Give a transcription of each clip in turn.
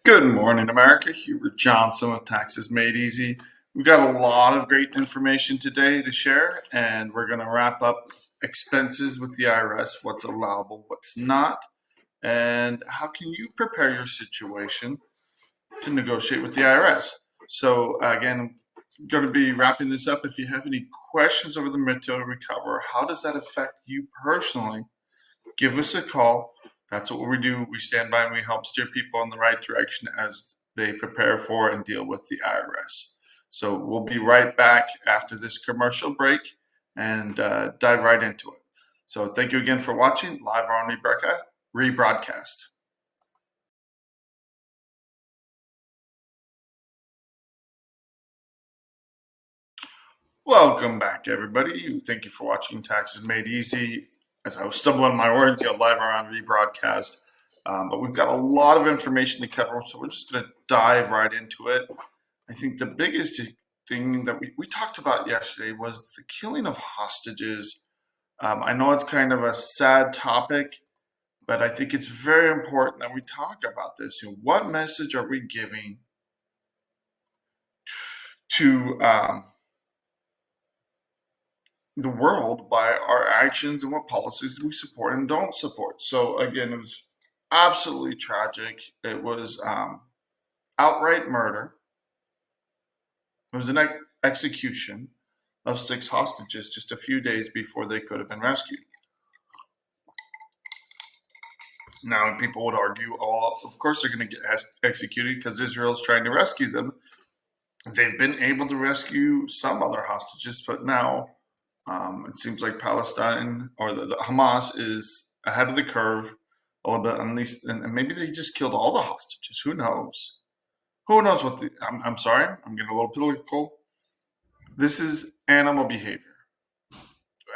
Good morning, America. Hubert Johnson with Taxes Made Easy. We've got a lot of great information today to share, and we're going to wrap up expenses with the IRS, what's allowable, what's not, and how can you prepare your situation to negotiate with the IRS. So again, I'm going to be wrapping this up. If you have any questions over the material we cover, how does that affect you personally? Give us a call. That's what we do. We stand by and we help steer people in the right direction as they prepare for and deal with the IRS. So we'll be right back after this commercial break and dive right into it. So thank you again for watching live or on rebroadcast. Welcome back, everybody. Thank you for watching Taxes Made Easy. As I was stumbling on my words, live or on rebroadcast. But we've got a lot of information to cover, so we're just going to dive right into it. I think the biggest thing that we talked about yesterday was the killing of hostages. I know it's kind of a sad topic, but I think it's very important that we talk about this. What message are we giving to the world by our actions, and what policies do we support and don't support? So again, it was absolutely tragic. It was outright murder. It was an execution of 6 hostages just a few days before they could have been rescued. Now, people would argue, oh, of course they're going to get executed because Israel's trying to rescue them. They've been able to rescue some other hostages, but now it seems like Palestine or the Hamas is ahead of the curve a little bit, at least, and maybe they just killed all the hostages. Who knows? Who knows what I'm sorry, I'm getting a little political. This is animal behavior.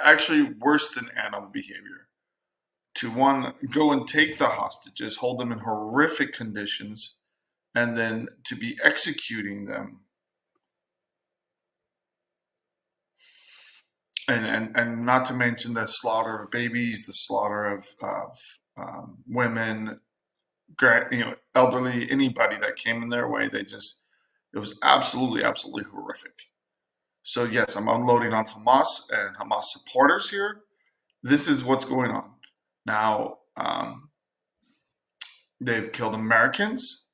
Actually, worse than animal behavior. To one, go and take the hostages, hold them in horrific conditions, and then to be executing them. And not to mention the slaughter of babies, the slaughter of women, elderly, anybody that came in their way. It was absolutely horrific. So yes, I'm unloading on Hamas and Hamas supporters here. This is what's going on. Now, they've killed Americans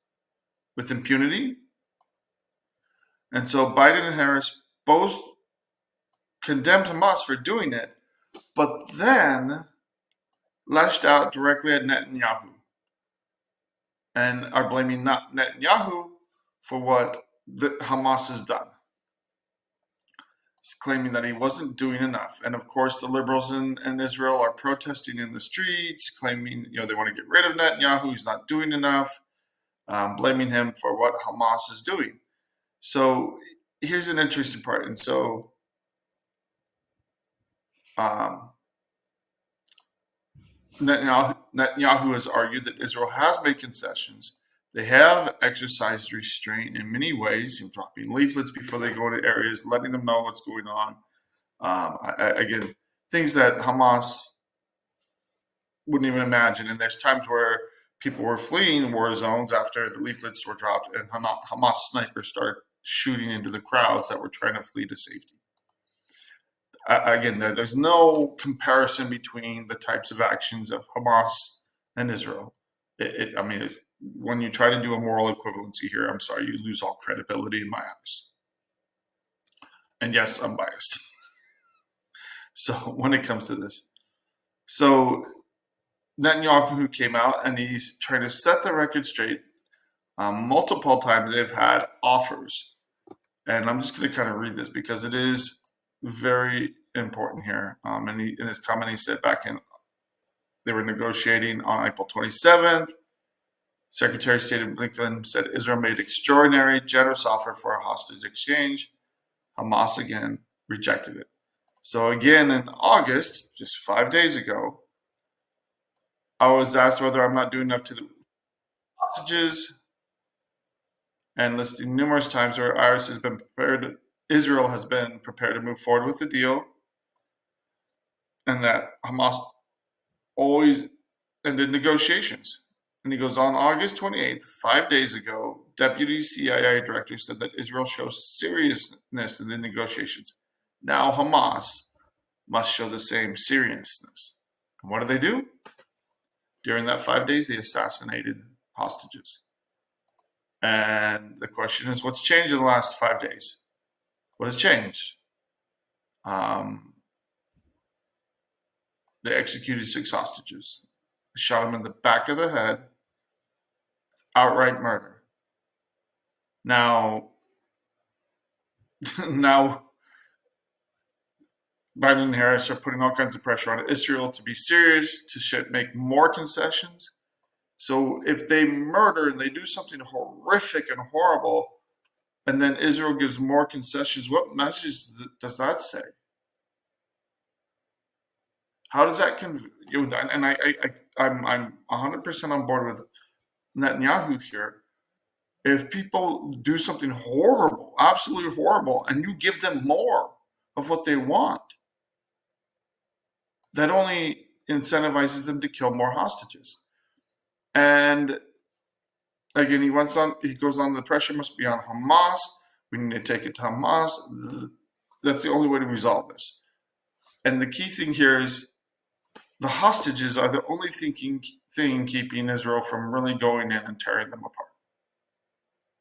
with impunity. And so Biden and Harris both condemned Hamas for doing it, but then lashed out directly at Netanyahu and are blaming Netanyahu for what Hamas has done. He's claiming that he wasn't doing enough. And of course, the liberals in Israel are protesting in the streets, claiming they want to get rid of Netanyahu. He's not doing enough, blaming him for what Hamas is doing. So here's an interesting part. And so Netanyahu has argued that Israel has made concessions. They have exercised restraint in many ways, dropping leaflets before they go into areas, letting them know what's going on. Again, things that Hamas wouldn't even imagine. And there's times where people were fleeing war zones after the leaflets were dropped, and Hamas snipers started shooting into the crowds that were trying to flee to safety. Again, there's no comparison between the types of actions of Hamas and Israel. When you try to do a moral equivalency here, I'm sorry, you lose all credibility in my eyes. And yes, I'm biased. So when it comes to this, so Netanyahu came out and he's trying to set the record straight. Multiple times they've had offers, and I'm just going to kind of read this because it is very important here. And in his comment, he said they were negotiating on April 27th. Secretary of State of Blinken said Israel made extraordinary, generous offer for a hostage exchange. Hamas again rejected it. So again, in August, just 5 days ago, I was asked whether I'm not doing enough to the hostages, and listing numerous times where Israel has been prepared to move forward with the deal, and that Hamas always ended negotiations. And he goes, on August 28th, 5 days ago, Deputy CIA Director said that Israel shows seriousness in the negotiations. Now Hamas must show the same seriousness. And what do? During that 5 days, they assassinated hostages. And the question is, what's changed in the last 5 days? What has changed? They executed 6 hostages. They shot them in the back of the head. It's outright murder. Now Biden and Harris are putting all kinds of pressure on Israel to be serious, to make more concessions. So if they murder and they do something horrific and horrible, and then Israel gives more concessions, what message does that say? How does that and I'm 100% on board with Netanyahu here. If people do something horrible, absolutely horrible, and you give them more of what they want, that only incentivizes them to kill more hostages. And again, he goes on, the pressure must be on Hamas. We need to take it to Hamas. That's the only way to resolve this. And the key thing here is the hostages are the only thing keeping Israel from really going in and tearing them apart,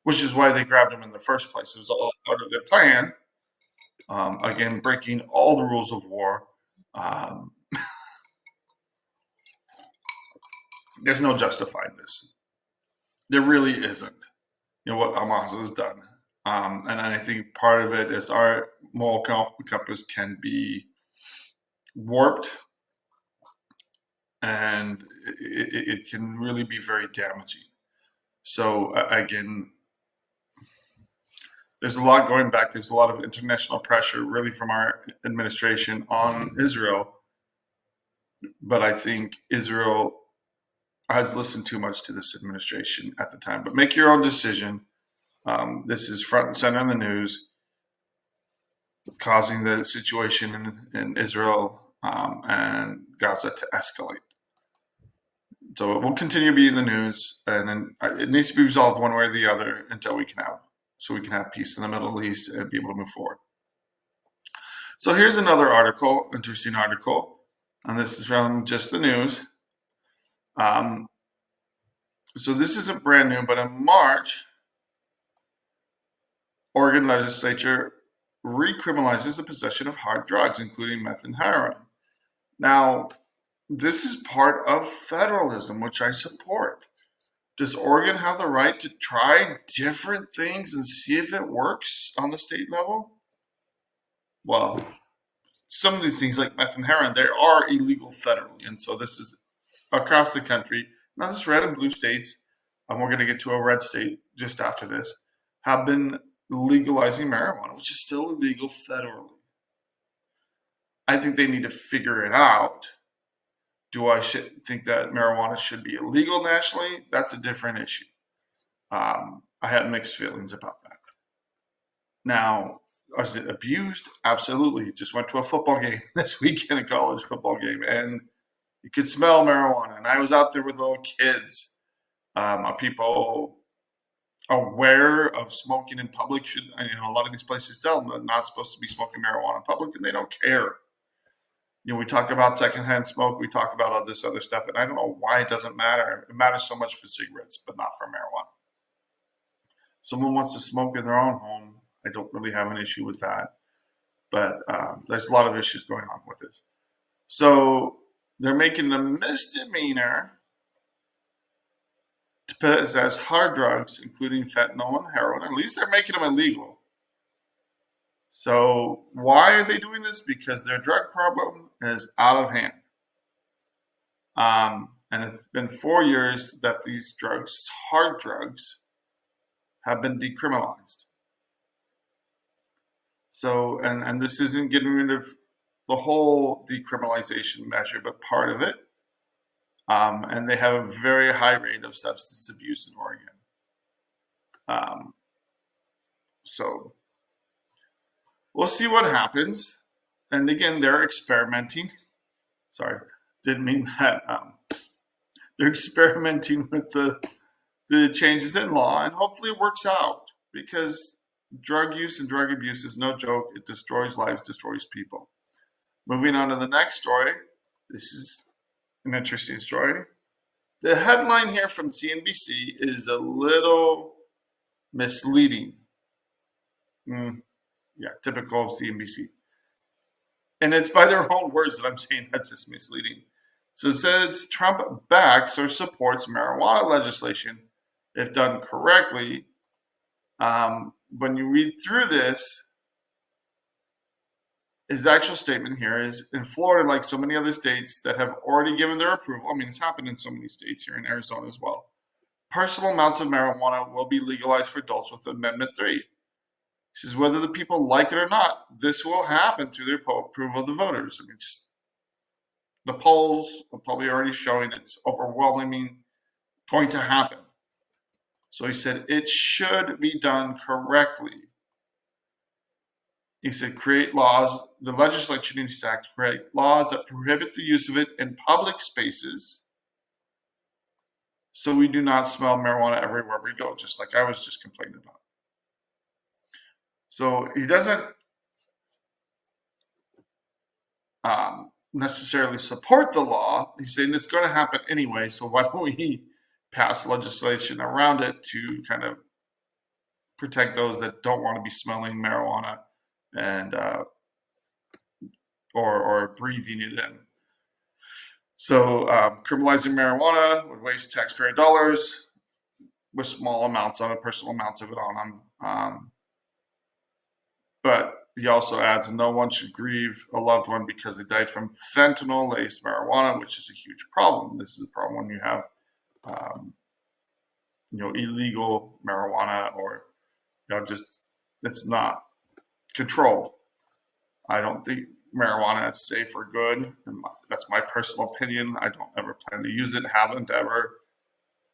which is why they grabbed them in the first place. It was all part of their plan. Again, breaking all the rules of war. There's no justifying this. There really isn't. What Hamas has done. And I think part of it is our moral compass can be warped, and it can really be very damaging. So again, there's a lot going back. There's a lot of international pressure really from our administration on Israel. But I think Israel has listened too much to this administration at the time. But make your own decision. This is front and center in the news, causing the situation in Israel and Gaza to escalate. So it will continue to be in the news, and then it needs to be resolved one way or the other until we can have peace in the Middle East and be able to move forward. So here's another article, interesting article, and this is from Just the News. So this isn't brand new, but in March, Oregon legislature re-criminalizes the possession of hard drugs, including meth and heroin. Now, this is part of federalism, which I support. Does Oregon have the right to try different things and see if it works on the state level? Well, some of these things like meth and heroin, they are illegal federally. And so this is across the country. Now, this red and blue states, and we're going to get to a red state just after this, have been legalizing marijuana, which is still illegal federally. I think they need to figure it out. Do I think that marijuana should be illegal nationally? That's a different issue. I have mixed feelings about that. Now, is it abused? Absolutely. Just went to a football game this weekend, a college football game, and you could smell marijuana. And I was out there with little kids. Are people aware of smoking in public? A lot of these places tell them they're not supposed to be smoking marijuana in public, and they don't care. We talk about secondhand smoke. We talk about all this other stuff, and I don't know why it doesn't matter. It matters so much for cigarettes, but not for marijuana. If someone wants to smoke in their own home, I don't really have an issue with that. But there's a lot of issues going on with this. So they're making a misdemeanor to possess hard drugs, including fentanyl and heroin. At least they're making them illegal. So why are they doing this? Because their drug problem is out of hand. And it's been 4 years that these drugs, hard drugs, have been decriminalized. So, and this isn't getting rid of the whole decriminalization measure, but part of it. And they have a very high rate of substance abuse in Oregon. So we'll see what happens. And again, they're experimenting. Sorry, didn't mean that. They're experimenting with the changes in law, and hopefully it works out, because drug use and drug abuse is no joke. It destroys lives, destroys people. Moving on to the next story. This is an interesting story. The headline here from CNBC is a little misleading. Yeah, typical of CNBC. And it's by their own words that I'm saying that's just misleading. So it says Trump backs or supports marijuana legislation if done correctly. When you read through this, his actual statement here is, in Florida, like so many other states that have already given their approval, I mean, it's happened in so many states, here in Arizona as well, personal amounts of marijuana will be legalized for adults with Amendment 3. He says whether the people like it or not, this will happen through the approval of the voters. I mean, just the polls are probably already showing it's overwhelmingly going to happen. So he said it should be done correctly. He said create laws, the legislature needs to act to create laws that prohibit the use of it in public spaces so we do not smell marijuana everywhere we go, just like I was just complaining about. So he doesn't necessarily support the law. He's saying it's going to happen anyway, so why don't we pass legislation around it to kind of protect those that don't want to be smelling marijuana and or breathing it in. So criminalizing marijuana would waste taxpayer dollars with small amounts on it, personal amounts of it on them. But he also adds, no one should grieve a loved one because they died from fentanyl-laced marijuana, which is a huge problem. This is a problem when you have, illegal marijuana, or just it's not controlled. I don't think marijuana is safe or good. That's my personal opinion. I don't ever plan to use it, haven't ever,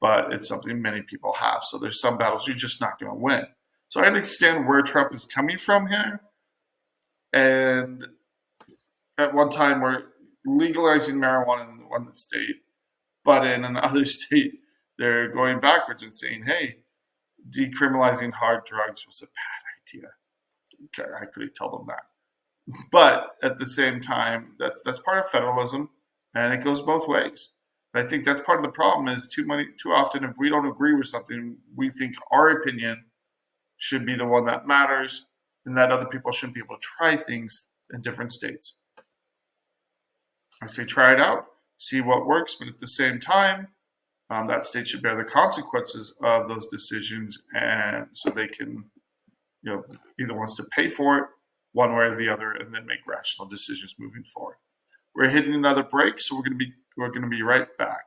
but it's something many people have. So there's some battles you're just not going to win. So I understand where Trump is coming from here. And at one time, we're legalizing marijuana in one state, but in another state, they're going backwards and saying, hey, decriminalizing hard drugs was a bad idea. Okay, I could tell them that. But at the same time, that's part of federalism, and it goes both ways. But I think that's part of the problem is too often, if we don't agree with something, we think our opinion should be the one that matters, and that other people shouldn't be able to try things in different states. I say try it out, see what works, but at the same time, that state should bear the consequences of those decisions, and so they can, either wants to pay for it one way or the other, and then make rational decisions moving forward. We're hitting another break, so we're gonna be right back.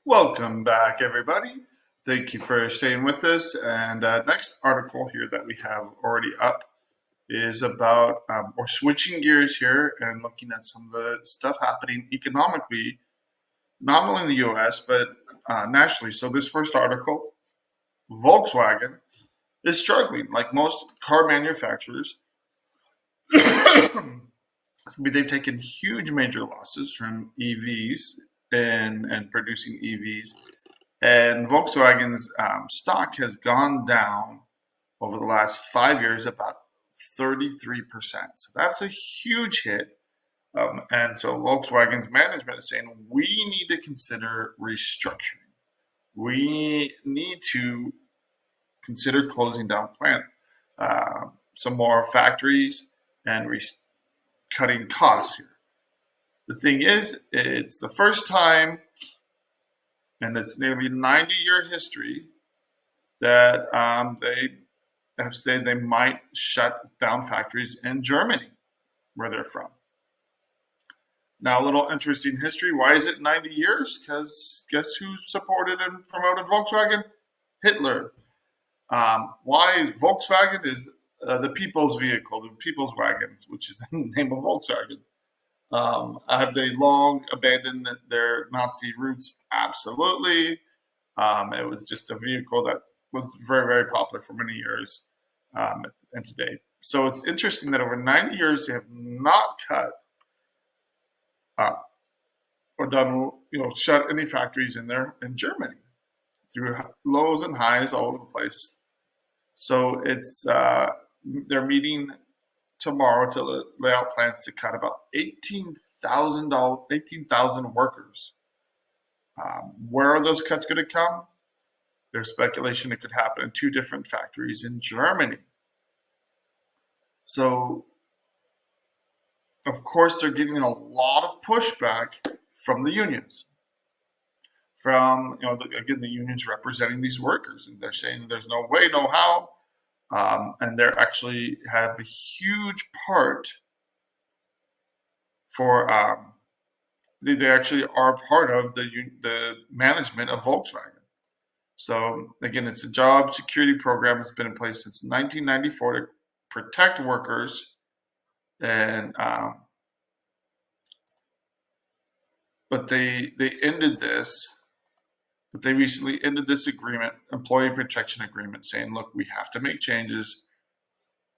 Welcome back, everybody. Thank you for staying with us. And next article here that we have already up is about, we're switching gears here and looking at some of the stuff happening economically, not only in the US, but nationally. So, this first article, Volkswagen is struggling like most car manufacturers. They've taken huge major losses from EVs and producing EVs. And Volkswagen's stock has gone down over the last 5 years about 33%. So that's a huge hit. And so Volkswagen's management is saying we need to consider restructuring. We need to consider closing down plant, some more factories, and cutting costs here. The thing is, it's the first time in this nearly 90-year history that they have said they might shut down factories in Germany, where they're from. Now, a little interesting history. Why is it 90 years? Because guess who supported and promoted Volkswagen? Hitler. Why Volkswagen is the people's vehicle, the people's wagons, which is the name of Volkswagen. Have they long abandoned their Nazi roots? Absolutely. It was just a vehicle that was very, very popular for many years and today. So it's interesting that over 90 years they have not cut or done, shut any factories in Germany through lows and highs all over the place. So it's they're meeting tomorrow to lay out plans to cut about 18,000 workers. Where are those cuts going to come? There's speculation it could happen in 2 different factories in Germany. So, of course, they're getting a lot of pushback from the unions. From, again, the unions representing these workers. And they're saying there's no way, no how. And they're actually have a huge part for, they actually are part of the management of Volkswagen. So again, it's a job security program that's been in place since 1994 to protect workers, and but they ended this. But they recently ended this agreement, employee protection agreement, saying, "Look, we have to make changes.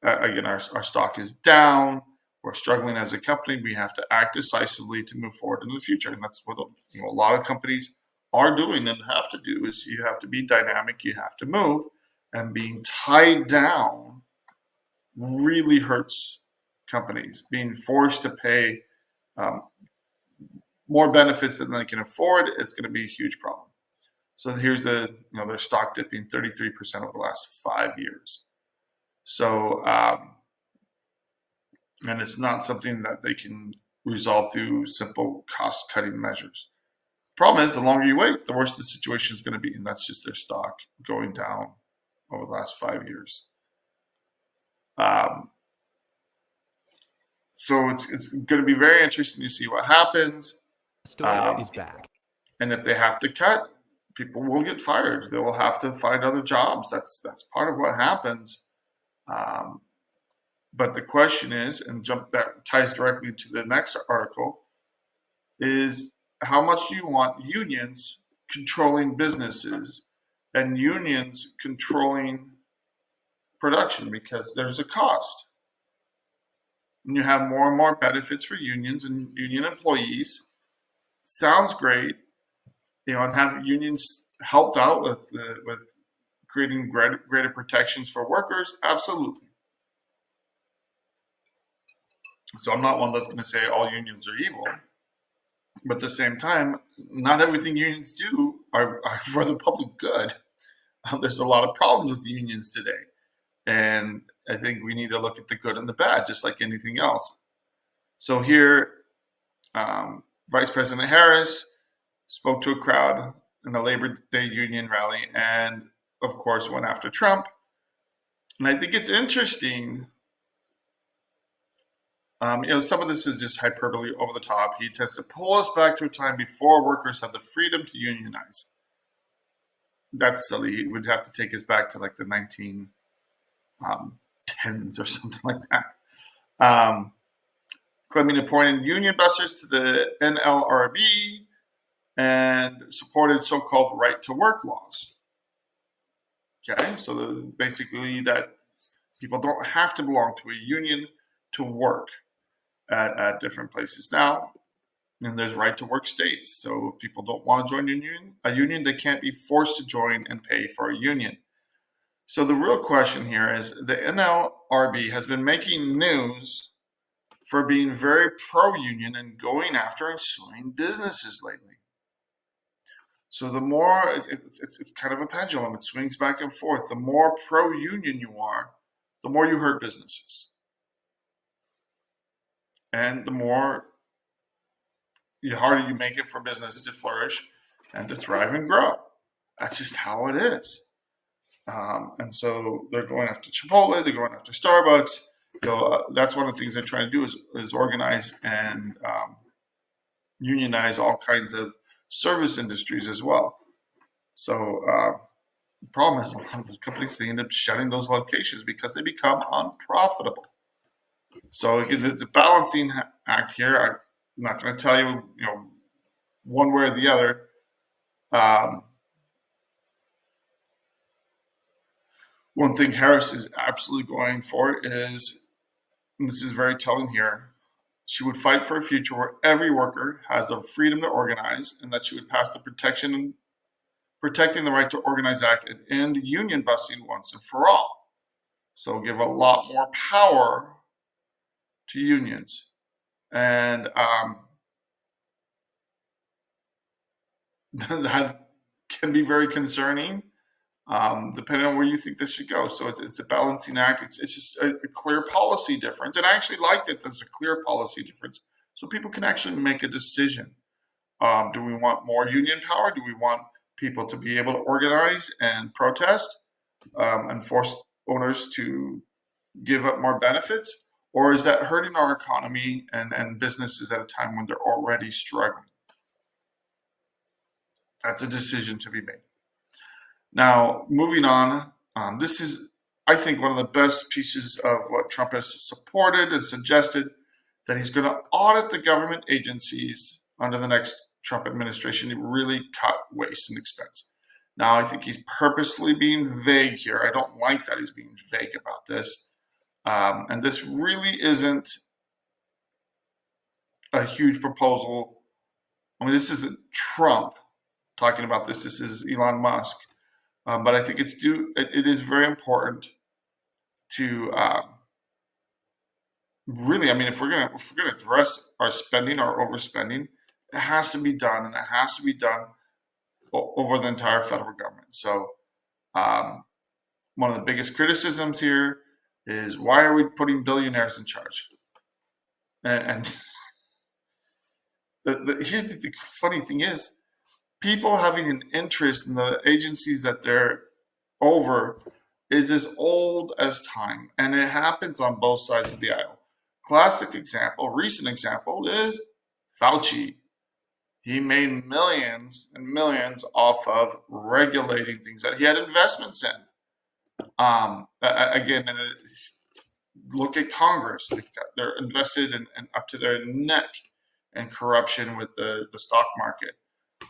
Again, our stock is down. We're struggling as a company. We have to act decisively to move forward in the future." And that's what a lot of companies are doing and have to do. Is you have to be dynamic. You have to move, and being tied down really hurts companies. Being forced to pay more benefits than they can afford, it's going to be a huge problem. So here's their stock dipping 33% over the last 5 years. So, and it's not something that they can resolve through simple cost-cutting measures. Problem is, the longer you wait, the worse the situation is going to be, and that's just their stock going down over the last 5 years. So it's going to be very interesting to see what happens. Story is back. And if they have to cut, people will get fired. They will have to find other jobs. That's part of what happens. But the question is, and that ties directly to the next article, is how much do you want unions controlling businesses and unions controlling production? Because there's a cost. And you have more and more benefits for unions and union employees. Sounds great. And have unions helped out with creating greater protections for workers? Absolutely. So I'm not one that's going to say all unions are evil. But at the same time, not everything unions do are for the public good. There's a lot of problems with unions today. And I think we need to look at the good and the bad, just like anything else. So here, Vice President Harris spoke to a crowd in the Labor Day Union rally and, of course, went after Trump. And I think it's interesting Some of this is just hyperbole over the top. He tends to pull us back to a time before workers had the freedom to unionize. That's silly. He would have to take us back to like the 1910s or something like that. Claiming appointed union busters to the NLRB and supported so-called right-to-work laws. Okay, so basically that people don't have to belong to a union to work at different places now. And there's right-to-work states. So if people don't want to join a union, they can't be forced to join and pay for a union. So the real question here is the NLRB has been making news for being very pro-union and going after and suing businesses lately. So the more, it's kind of a pendulum. It swings back and forth. The more pro-union you are, the more you hurt businesses. And the harder you make it for business to flourish and to thrive and grow. That's just how it is. And so they're going after Chipotle, they're going after Starbucks. That's one of the things they're trying to do is organize and unionize all kinds of service industries as well. So the problem is a lot of those companies, they end up shutting those locations because they become unprofitable. So it's a balancing act here. I'm not going to tell you, one way or the other. One thing Harris is absolutely going for is, and this is very telling here, she would fight for a future where every worker has the freedom to organize, and that she would pass the Protecting the Right to Organize Act and end union busting once and for all. So give a lot more power to unions. And that can be very concerning, depending on where you think this should go. So it's a balancing act. It's just a clear policy difference. And I actually like that there's a clear policy difference so people can actually make a decision. Do we want more union power? Do we want people to be able to organize and protest and force owners to give up more benefits? Or is that hurting our economy and businesses at a time when they're already struggling? That's a decision to be made. Now, moving on, this is, I think, one of the best pieces of what Trump has supported and suggested, that he's going to audit the government agencies under the next Trump administration to really cut waste and expense. Now, I think he's purposely being vague here. I don't like that he's being vague about this. And this really isn't a huge proposal. I mean, this isn't Trump talking about this. This is Elon Musk. But I think it is very important to really, I mean, if we're gonna address our spending, our overspending, it has to be done, and it has to be done over the entire federal government. So one of the biggest criticisms here is, why are we putting billionaires in charge? And here's the funny thing is, people having an interest in the agencies that they're over is as old as time, and it happens on both sides of the aisle. Classic example, recent example, is Fauci. He made millions and millions off of regulating things that he had investments in. Again, look at Congress. They're invested in up to their neck in corruption with the stock market.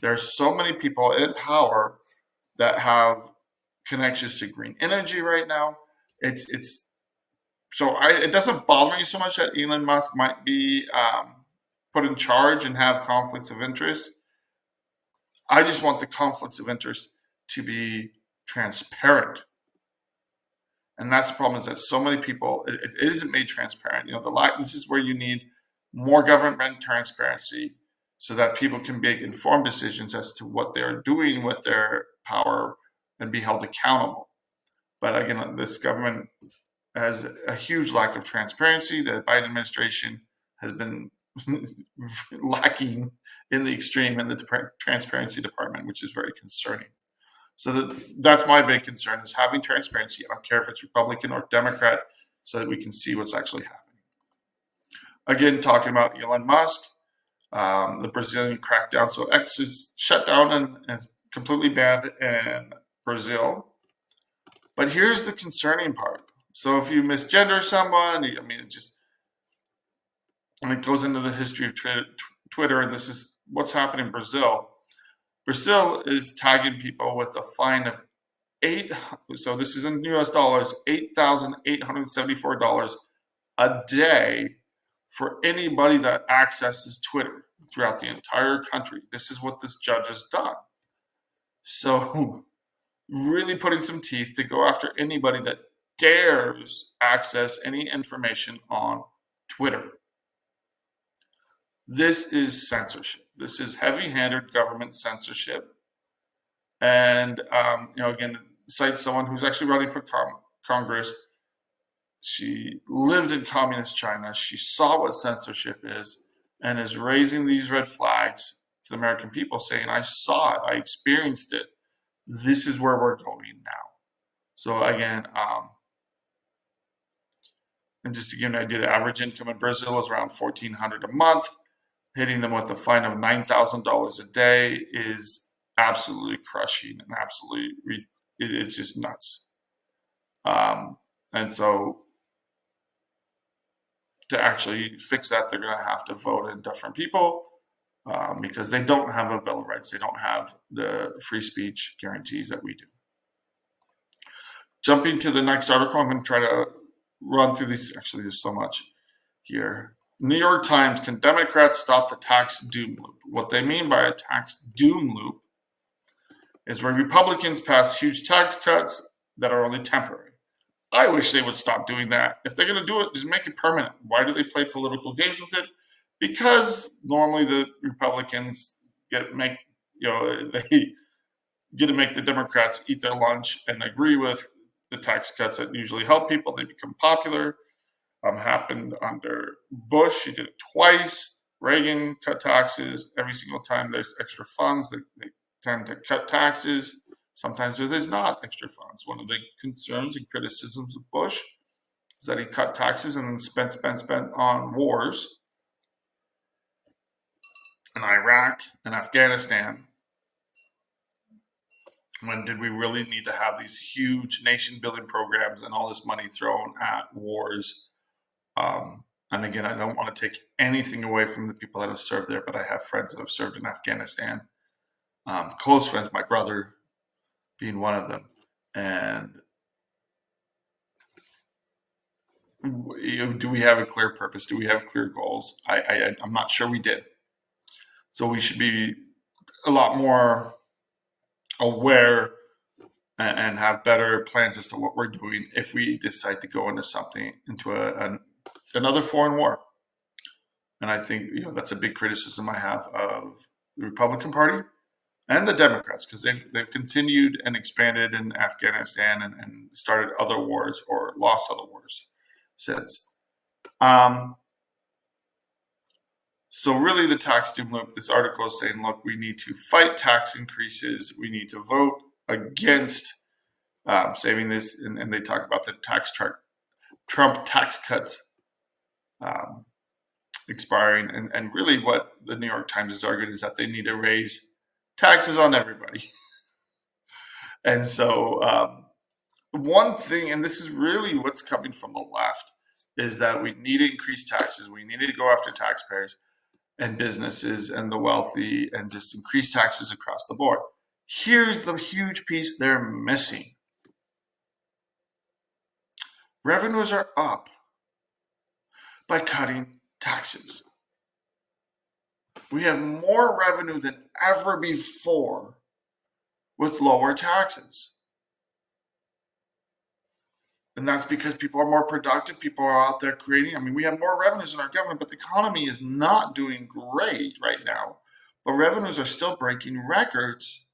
There's so many people in power that have connections to green energy right now. It doesn't bother me so much that Elon Musk might be put in charge and have conflicts of interest. I just want the conflicts of interest to be transparent. And that's the problem, is that so many people, it isn't made transparent. This is where you need more government transparency, so that people can make informed decisions as to what they're doing with their power and be held accountable. But again, this government has a huge lack of transparency. The Biden administration has been lacking in the extreme in the transparency department, which is very concerning. So that's my big concern, is having transparency. I don't care if it's Republican or Democrat, so that we can see what's actually happening. Again, talking about Elon Musk, the Brazilian crackdown. So X is shut down and completely banned in Brazil. But here's the concerning part. So if you misgender someone, I mean, and it goes into the history of Twitter, and this is what's happening in Brazil. Brazil is tagging people with a fine of so this is in US dollars, $8,874 a day for anybody that accesses Twitter throughout the entire country. This is what this judge has done. So really putting some teeth to go after anybody that dares access any information on Twitter. This is censorship. This is heavy-handed government censorship. And, again, cite someone who's actually running for Congress. She lived in communist China. She saw what censorship is and is raising these red flags to the American people saying, I saw it, I experienced it. This is where we're going now. So again, and just to give you an idea, the average income in Brazil is around $1,400 a month. Hitting them with a fine of $9,000 a day is absolutely crushing and absolutely, it's just nuts. And so to actually fix that, they're going to have to vote in different people because they don't have a Bill of Rights. They don't have the free speech guarantees that we do. Jumping to the next article, I'm going to try to run through these. Actually, there's so much here. New York Times, can Democrats stop the tax doom loop? What they mean by a tax doom loop is where Republicans pass huge tax cuts that are only temporary. I wish they would stop doing that. If they're going to do it, just make it permanent. Why do they play political games with it? Because normally the Republicans they get to make the Democrats eat their lunch and agree with the tax cuts that usually help people. They become popular. Happened under Bush. He did it twice. Reagan cut taxes. Every single time there's extra funds, they tend to cut taxes. Sometimes there's not extra funds. One of the concerns and criticisms of Bush is that he cut taxes and then spent on wars in Iraq and Afghanistan. When did we really need to have these huge nation-building programs and all this money thrown at wars? And again, I don't want to take anything away from the people that have served there, but I have friends that have served in Afghanistan. Close friends, my brother being one of them. And do we have a clear purpose? Do we have clear goals? I'm not sure we did. So we should be a lot more aware and have better plans as to what we're doing if we decide to go into another foreign war. And I think that's a big criticism I have of the Republican Party and the Democrats, because they've continued and expanded in Afghanistan and started other wars or lost other wars since. So really the tax doom loop, this article is saying, look, we need to fight tax increases. We need to vote against saving this. And they talk about the Trump tax cuts expiring. And really what the New York Times is arguing is that they need to raise taxes on everybody. And so one thing, and this is really what's coming from the left, is that we need to increase taxes. We need to go after taxpayers and businesses and the wealthy and just increase taxes across the board. Here's the huge piece they're missing. Revenues are up by cutting taxes. We have more revenue than ever before with lower taxes. And that's because people are more productive. People are out there creating. I mean, we have more revenues in our government, but the economy is not doing great right now. But revenues are still breaking records.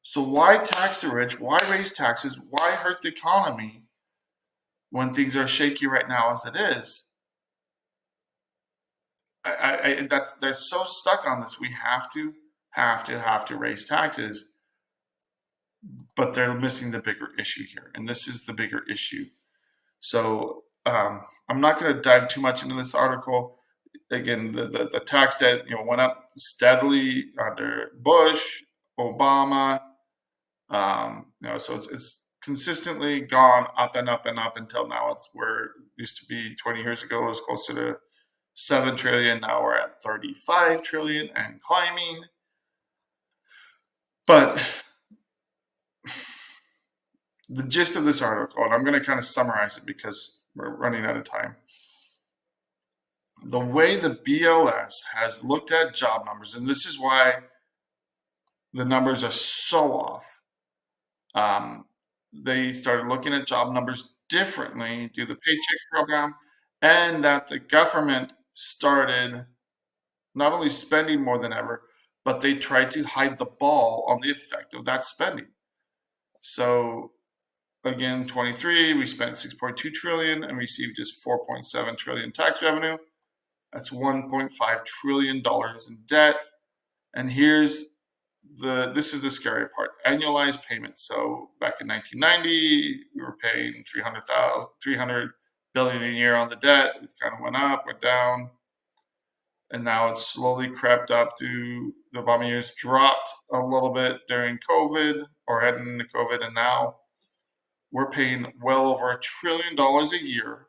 So why tax the rich? Why raise taxes? Why hurt the economy when things are shaky right now as it is? They're so stuck on this. We have to raise taxes. But they're missing the bigger issue here. And this is the bigger issue. So I'm not going to dive too much into this article. Again, the tax debt went up steadily under Bush, Obama. So it's consistently gone up and up and up until now. It's where it used to be 20 years ago. It was closer to 7 trillion. Now we're at 35 trillion and climbing. But the gist of this article, and I'm going to kind of summarize it because we're running out of time. The way the BLS has looked at job numbers, and this is why the numbers are so off. They started looking at job numbers differently, do the paycheck program, and that the government started not only spending more than ever, but they tried to hide the ball on the effect of that spending. So again, 23, we spent 6.2 trillion and received just 4.7 trillion tax revenue. That's $1.5 trillion in debt. And this is the scary part, annualized payments. So back in 1990, we were paying 300 billion a year on the debt. It kind of went up, went down. And now it's slowly crept up through the Obama years, dropped a little bit during COVID or heading into COVID. And now we're paying well over $1 trillion a year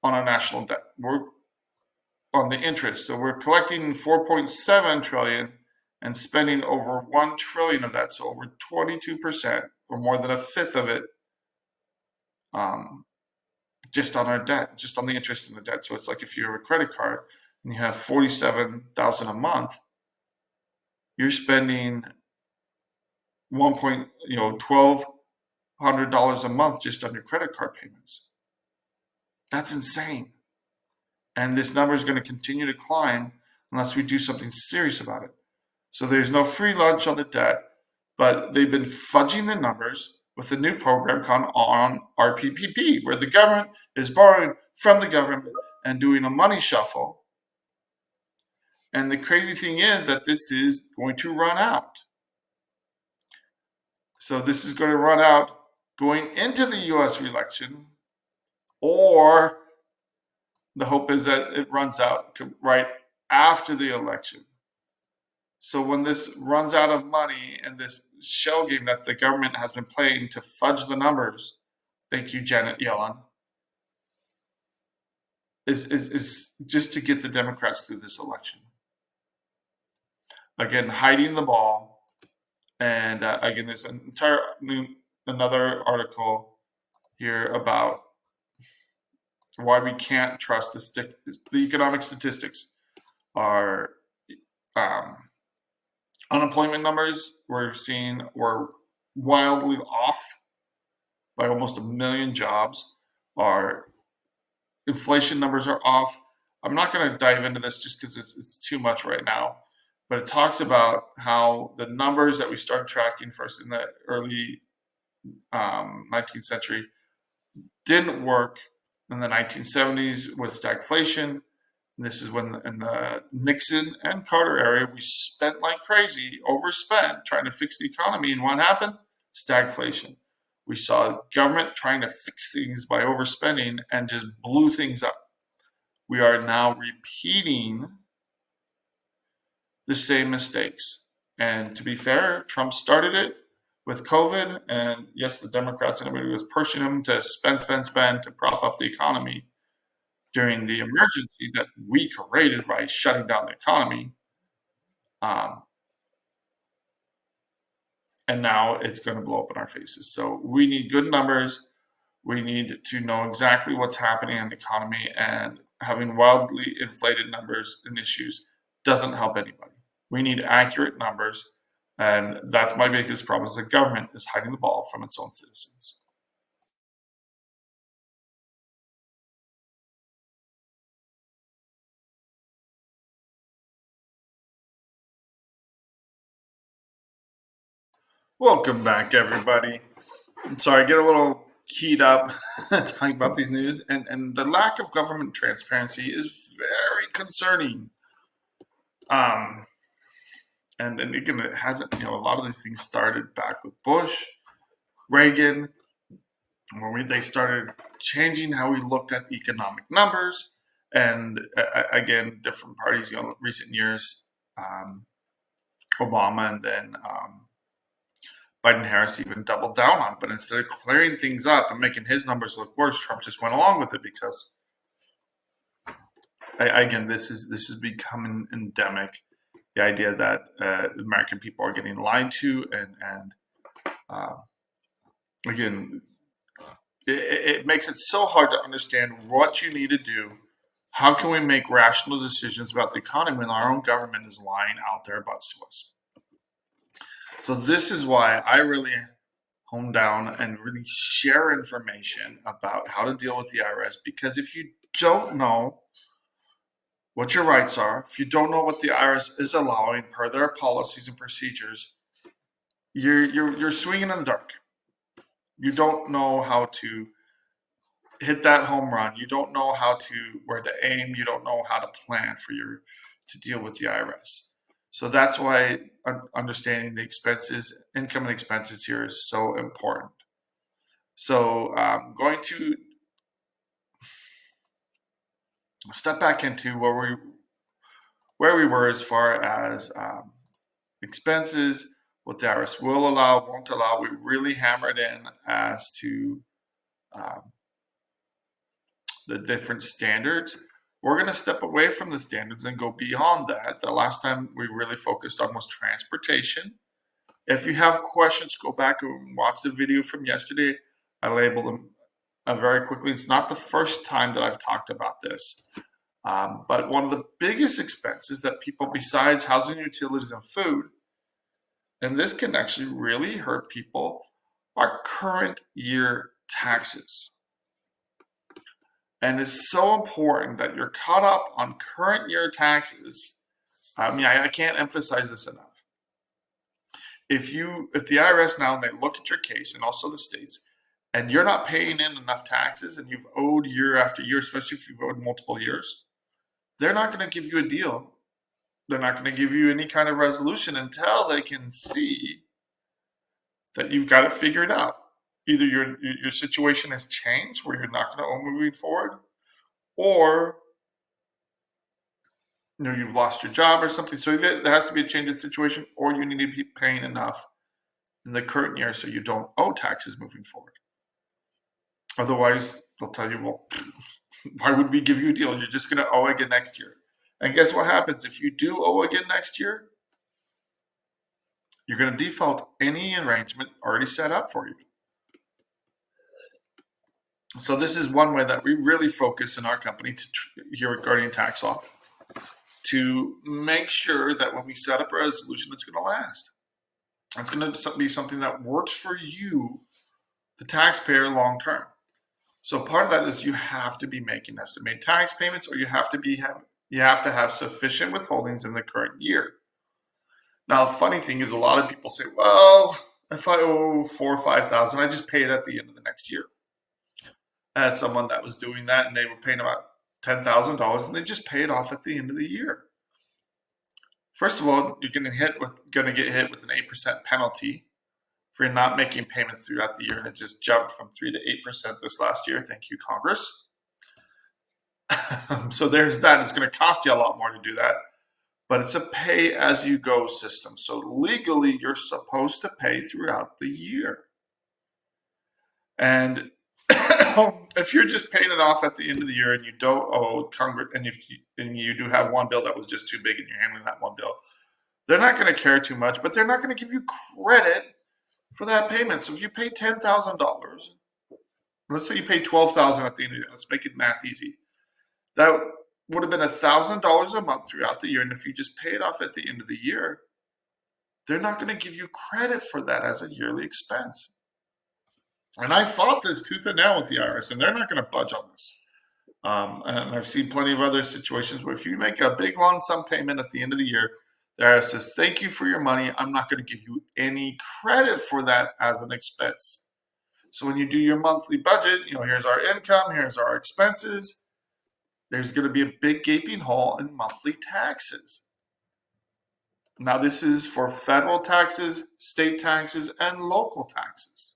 on our national debt. We're on the interest. So we're collecting 4.7 trillion and spending over 1 trillion of that. So over 22% or more than a fifth of it just on our debt, just on the interest in the debt. So it's like if you have a credit card and you have 47,000 a month, you're spending $1,200 a month just on your credit card payments. That's insane. And this number is going to continue to climb unless we do something serious about it. So there's no free lunch on the debt, but they've been fudging the numbers with a new program called on RPPP, where the government is borrowing from the government and doing a money shuffle. And the crazy thing is that this is going to run out. So this is going to run out going into the U.S. election, or the hope is that it runs out right after the election. So when this runs out of money and this shell game that the government has been playing to fudge the numbers, thank you, Janet Yellen, is just to get the Democrats through this election. Again, hiding the ball. And again, there's another article here about why we can't trust the economic statistics. Our unemployment numbers we're seeing were wildly off by almost 1 million jobs. Our inflation numbers are off. I'm not going to dive into this just because it's too much right now, but it talks about how the numbers that we started tracking first in the early 19th century didn't work in the 1970s with stagflation. And this is when in the Nixon and Carter area, we spent like crazy, overspent, trying to fix the economy. And what happened? Stagflation. We saw government trying to fix things by overspending and just blew things up. We are now repeating the same mistakes. And to be fair, Trump started it with COVID. And yes, the Democrats and everybody was pushing him to spend to prop up the economy during the emergency that we created by shutting down the economy. And now it's going to blow up in our faces. So we need good numbers. We need to know exactly what's happening in the economy, and having wildly inflated numbers and issues doesn't help anybody. We need accurate numbers, and that's my biggest problem is the government is hiding the ball from its own citizens. Welcome back, everybody. Sorry, I get a little keyed up talking about these news, and the lack of government transparency is very concerning. And again, it hasn't, a lot of these things started back with Bush, Reagan, when they started changing how we looked at economic numbers, and again, different parties, recent years, Obama and then Biden Harris even doubled down on it. But instead of clearing things up and making his numbers look worse, Trump just went along with it because, again, this is becoming endemic. The idea that American people are getting lied to, and again, it makes it so hard to understand what you need to do. How can we make rational decisions about the economy when our own government is lying out their butts to us? So this is why I really hone down and really share information about how to deal with the IRS, because if you don't know what your rights are, if you don't know what the IRS is allowing per their policies and procedures, you're swinging in the dark. You don't know how to hit that home run. You don't know where to aim. You don't know how to plan to deal with the IRS. So that's why understanding the expenses, income and expenses here is so important. So I'm going to step back into where we were as far as expenses, what the IRS will allow, won't allow. We really hammered in as to the different standards. We're going to step away from the standards and go beyond that. The last time we really focused on was transportation. If you have questions, go back and watch the video from yesterday. I labeled them very quickly. It's not the first time that I've talked about this. But one of the biggest expenses that people, besides housing, utilities, and food, and this can actually really hurt people, are current year taxes. And it's so important that you're caught up on current year taxes. I can't emphasize this enough. If the IRS now, they look at your case, and also the states, and you're not paying in enough taxes, and you've owed year after year, especially if you've owed multiple years, they're not going to give you a deal. They're not going to give you any kind of resolution until they can see that you've got it figured out. Either your situation has changed where you're not going to owe moving forward, or you've lost your job or something. So there has to be a change in situation, or you need to be paying enough in the current year so you don't owe taxes moving forward. Otherwise, they'll tell you, well, why would we give you a deal? You're just going to owe again next year. And guess what happens? If you do owe again next year, you're going to default any arrangement already set up for you. So this is one way that we really focus in our company here at Guardian Tax Law, to make sure that when we set up a resolution, it's going to last. It's going to be something that works for you, the taxpayer, long term. So part of that is you have to be making estimated tax payments, or you have to have sufficient withholdings in the current year. Now, the funny thing is, a lot of people say, well, if I owe $4,000 or $5,000, I just pay it at the end of the next year. I had someone that was doing that, and they were paying about $10,000, and they just pay it off at the end of the year. First of all, you're going to get hit with an 8% penalty for not making payments throughout the year, and it just jumped from 3 to 8% this last year. Thank you, Congress. So there's that. It's going to cost you a lot more to do that, but it's a pay-as-you-go system. So legally, you're supposed to pay throughout the year. And if you're just paying it off at the end of the year and you don't owe Congress, and you do have one bill that was just too big and you're handling that one bill, they're not going to care too much, but they're not going to give you credit for that payment. So if you pay $10,000, let's say you pay $12,000 at the end of the year. Let's make it math easy. That would have been $1,000 a month throughout the year, and if you just pay it off at the end of the year, they're not going to give you credit for that as a yearly expense. And I fought this tooth and nail with the IRS, and they're not going to budge on this. And I've seen plenty of other situations where if you make a big lump sum payment at the end of the year, the IRS says, thank you for your money. I'm not going to give you any credit for that as an expense. So when you do your monthly budget, here's our income, here's our expenses. There's going to be a big gaping hole in monthly taxes. Now, this is for federal taxes, state taxes, and local taxes.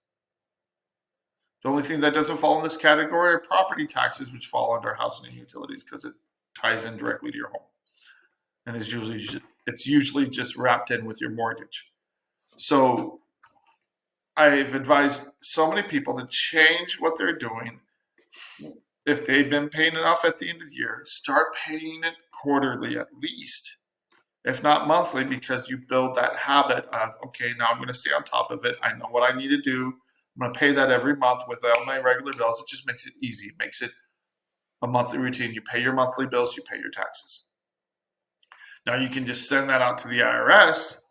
The only thing that doesn't fall in this category are property taxes, which fall under housing and utilities because it ties in directly to your home, and it's usually just wrapped in with your mortgage. So I've advised so many people to change what they're doing. If they've been paying it off at the end of the year, start paying it quarterly at least, if not monthly, because you build that habit of, okay, now I'm going to stay on top of it. I know what I need to do. I'm going to pay that every month without my regular bills. It just makes it easy. It makes it a monthly routine. You pay your monthly bills, you pay your taxes. Now you can just send that out to the IRS,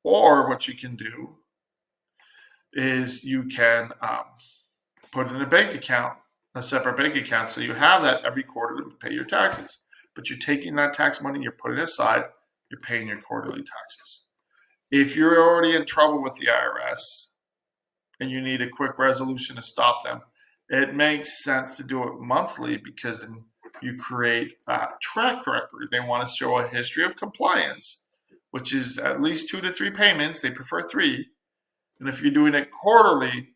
or what you can do is you can put it in a bank account, a separate bank account, so you have that every quarter to pay your taxes. But you're taking that tax money, you're putting it aside, you're paying your quarterly taxes. If you're already in trouble with the IRS and you need a quick resolution to stop them, it makes sense to do it monthly, because then you create a track record. They want to show a history of compliance, which is at least 2 to 3 payments. They prefer 3. And if you're doing it quarterly,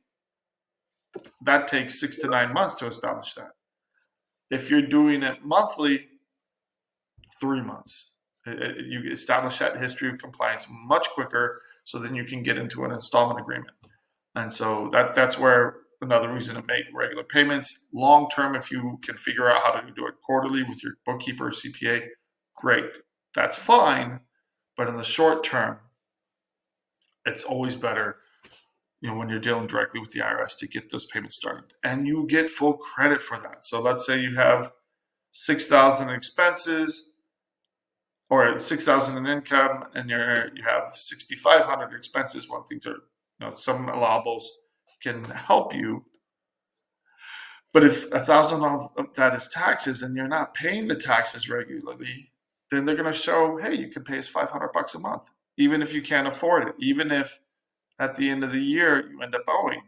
that takes 6 to 9 months to establish that. If you're doing it monthly, 3 months. You establish that history of compliance much quicker, so then you can get into an installment agreement. And so that's where another reason to make regular payments. Long term, if you can figure out how to do it quarterly with your bookkeeper or CPA, great. That's fine. But in the short term, it's always better, when you're dealing directly with the IRS, to get those payments started. And you get full credit for that. So let's say you have $6,000 in expenses, or $6,000 in income, and you have $6,500 expenses. One thing to, some allowables can help you. But if $1,000 of that is taxes and you're not paying the taxes regularly, then they're going to show, hey, you can pay us $500 a month, even if you can't afford it, even if at the end of the year you end up owing,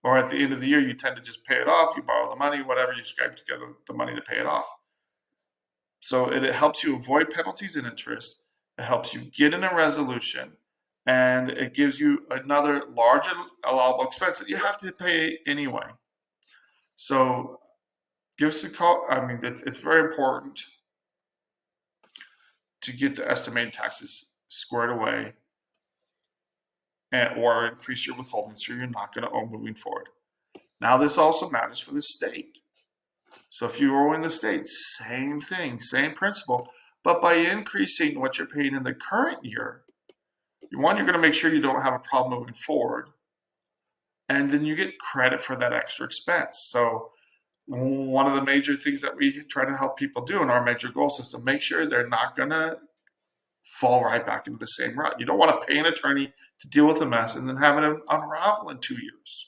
or at the end of the year you tend to just pay it off, you borrow the money, whatever, you scrape together the money to pay it off. So it helps you avoid penalties and interest. It helps you get in a resolution, and it gives you another larger allowable expense that you have to pay anyway. So give us a call. I mean, it's very important to get the estimated taxes squared away, or increase your withholding so you're not going to owe moving forward. Now, this also matters for the state. So if you owe in the state, same thing, same principle, but by increasing what you're paying in the current year, you're going to make sure you don't have a problem moving forward, and then you get credit for that extra expense. So one of the major things that we try to help people do in our major goal system, make sure they're not going to fall right back into the same rut. You don't want to pay an attorney to deal with a mess and then have it unravel in 2 years.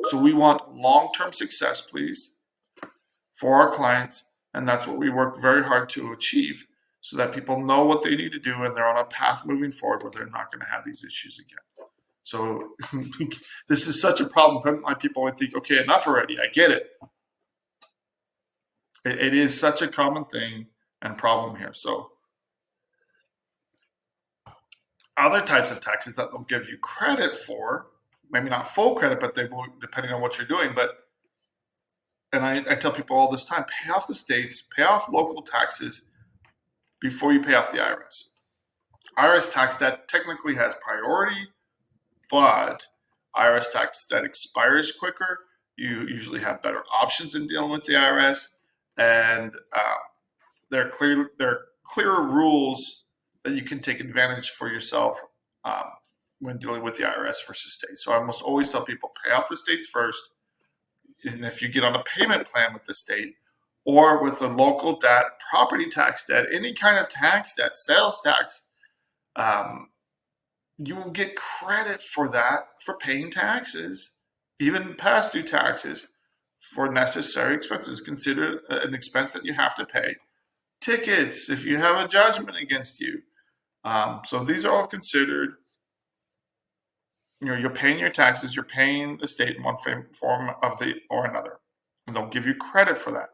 So we want long-term success, please, for our clients, and that's what we work very hard to achieve, so that people know what they need to do and they're on a path moving forward where they're not going to have these issues again. So this is such a problem. People would think, okay, enough already. I get it. It is such a common thing and problem here. So other types of taxes that they'll give you credit for, maybe not full credit, but they will, depending on what you're doing. And I tell people all this time, pay off the states, pay off local taxes before you pay off the IRS. IRS tax debt technically has priority, but IRS tax debt expires quicker. You usually have better options in dealing with the IRS, and there are clearer rules that you can take advantage for yourself when dealing with the IRS versus state. So I almost always tell people, pay off the states first, and if you get on a payment plan with the state or with a local debt, property tax debt, any kind of tax debt, sales tax, you will get credit for that, for paying taxes, even past due taxes, for necessary expenses. Consider an expense that you have to pay. Tickets, if you have a judgment against you. So these are all considered. You're paying your taxes, you're paying the state in one form or another, and they'll give you credit for that.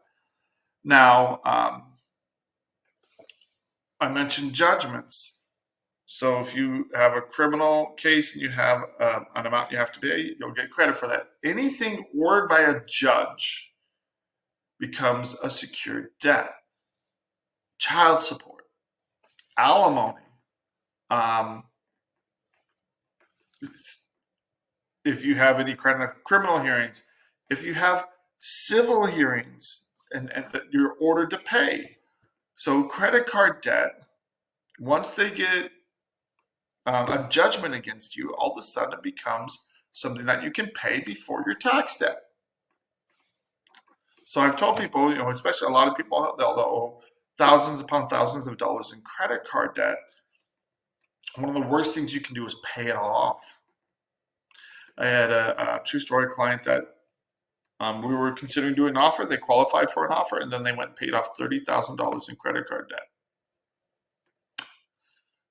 Now, I mentioned judgments. So if you have a criminal case and you have an amount you have to pay, you'll get credit for that. Anything ordered by a judge becomes a secured debt. Child support, alimony. Um, if you have any kind of criminal hearings, if you have civil hearings and that you're ordered to pay. So credit card debt, once they get a judgment against you, all of a sudden it becomes something that you can pay before your tax debt. So I've told people, especially a lot of people, they'll owe thousands upon thousands of dollars in credit card debt. One of the worst things you can do is pay it all off. I had a true story client that we were considering doing an offer. They qualified for an offer, and then they went and paid off $30,000 in credit card debt.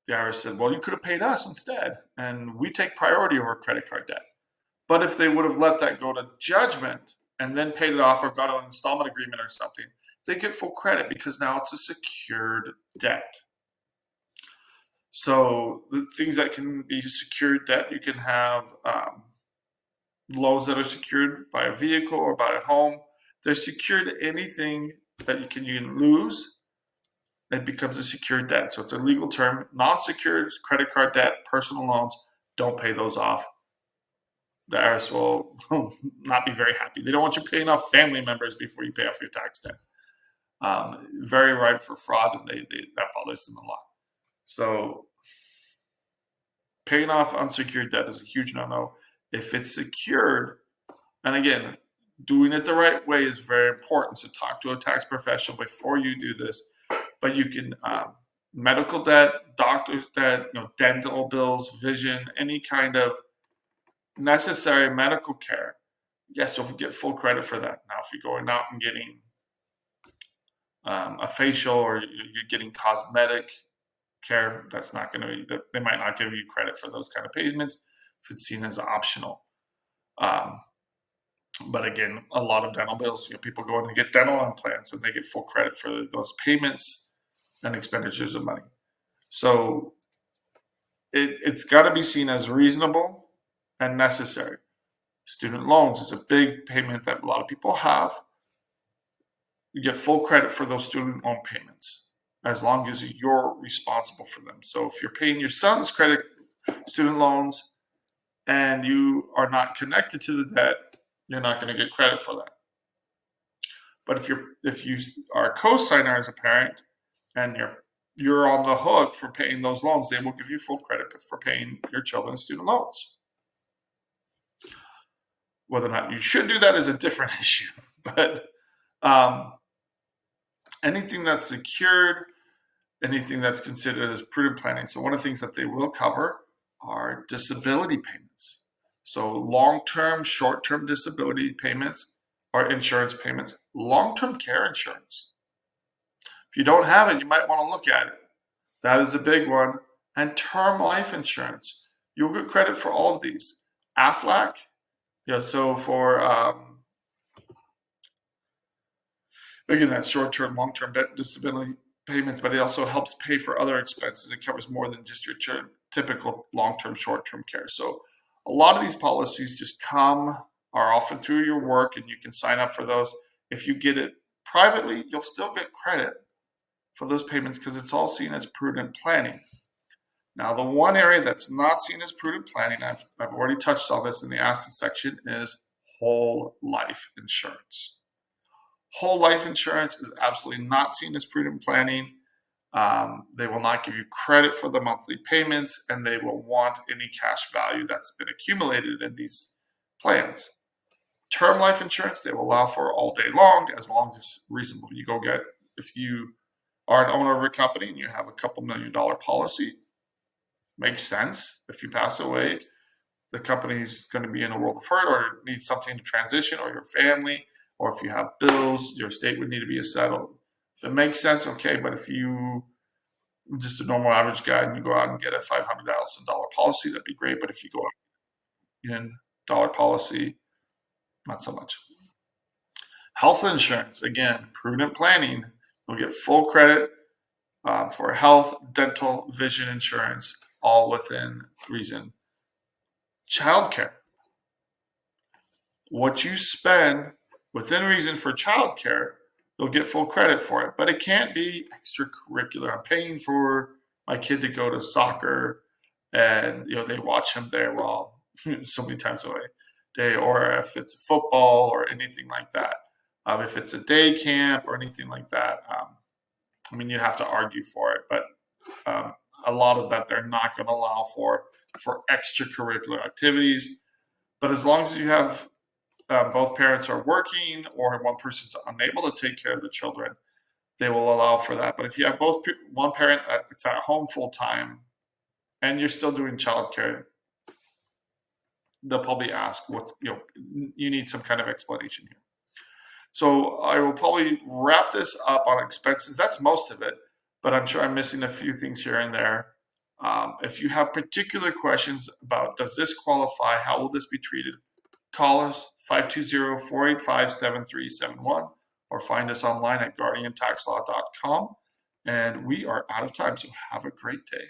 The IRS said, well, you could have paid us instead, and we take priority over credit card debt. But if they would have let that go to judgment and then paid it off or got an installment agreement or something, they get full credit because now it's a secured debt. So the things that can be secured debt, you can have loans that are secured by a vehicle or by a home. They're secured to anything that you can lose. It becomes a secured debt. So it's a legal term. Non-secured credit card debt, personal loans, don't pay those off. The IRS will not be very happy. They don't want you paying off family members before you pay off your tax debt. Very ripe for fraud, and that bothers them a lot. So paying off unsecured debt is a huge no-no. If it's secured, and again, doing it the right way is very important. So talk to a tax professional before you do this. But you can medical debt, doctor's debt, dental bills, vision, any kind of necessary medical care. Yes, you'll get full credit for that. Now, if you're going out and getting a facial or you're getting cosmetic care, that's not going to be. They might not give you credit for those kind of payments if it's seen as optional. But again, a lot of dental bills, people go in and get dental implants and they get full credit for those payments and expenditures of money. So it's got to be seen as reasonable and necessary. Student loans is a big payment that a lot of people have. You get full credit for those student loan payments as long as you're responsible for them. So if you're paying your son's student loans and you are not connected to the debt, you're not going to get credit for that. But if you are a co-signer as a parent and you're on the hook for paying those loans, they will give you full credit for paying your children's student loans. Whether or not you should do that is a different issue. But anything that's secured, anything that's considered as prudent planning. So one of the things that they will cover are disability payments. So long-term, short-term disability payments or insurance payments, long-term care insurance. If you don't have it, you might want to look at it. That is a big one. And term life insurance. You'll get credit for all of these. AFLAC, so for, again, that's short-term, long-term disability payments, but it also helps pay for other expenses. It covers more than just your typical long-term, short-term care. So a lot of these policies just are often through your work, and you can sign up for those. If you get it privately, you'll still get credit for those payments because it's all seen as prudent planning. Now, the one area that's not seen as prudent planning, I've already touched on this in the asset section, is whole life insurance. Whole life insurance is absolutely not seen as prudent planning. They will not give you credit for the monthly payments, and they will want any cash value that's been accumulated in these plans. Term life insurance, they will allow for all day long as it's reasonable. If you are an owner of a company and you have a couple $1 million policy, makes sense. If you pass away, the company's going to be in a world of hurt or needs something to transition, or your family, or if you have bills, your estate would need to be settled. If it makes sense, okay. But if you just a normal average guy and you go out and get a $500,000 policy, that'd be great. But if you go out in dollar policy, not so much. Health insurance, again, prudent planning. You'll get full credit for health, dental, vision insurance. all within reason. Childcare. What you spend within reason for childcare, you'll get full credit for it. But it can't be extracurricular. I'm paying for my kid to go to soccer, and they watch him there while so many times a day, or if it's football or anything like that. If it's a day camp or anything like that, you have to argue for it. But a lot of that they're not going to allow for extracurricular activities. But as long as you have both parents are working or one person's unable to take care of the children, they will allow for that. But if you have one parent that's at home full time and you're still doing childcare, they'll probably ask you need some kind of explanation here. So I will probably wrap this up on expenses. That's most of it, but I'm sure I'm missing a few things here and there. If you have particular questions about does this qualify, how will this be treated, call us 520-485-7371 or find us online at guardiantaxlaw.com. And we are out of time, so have a great day.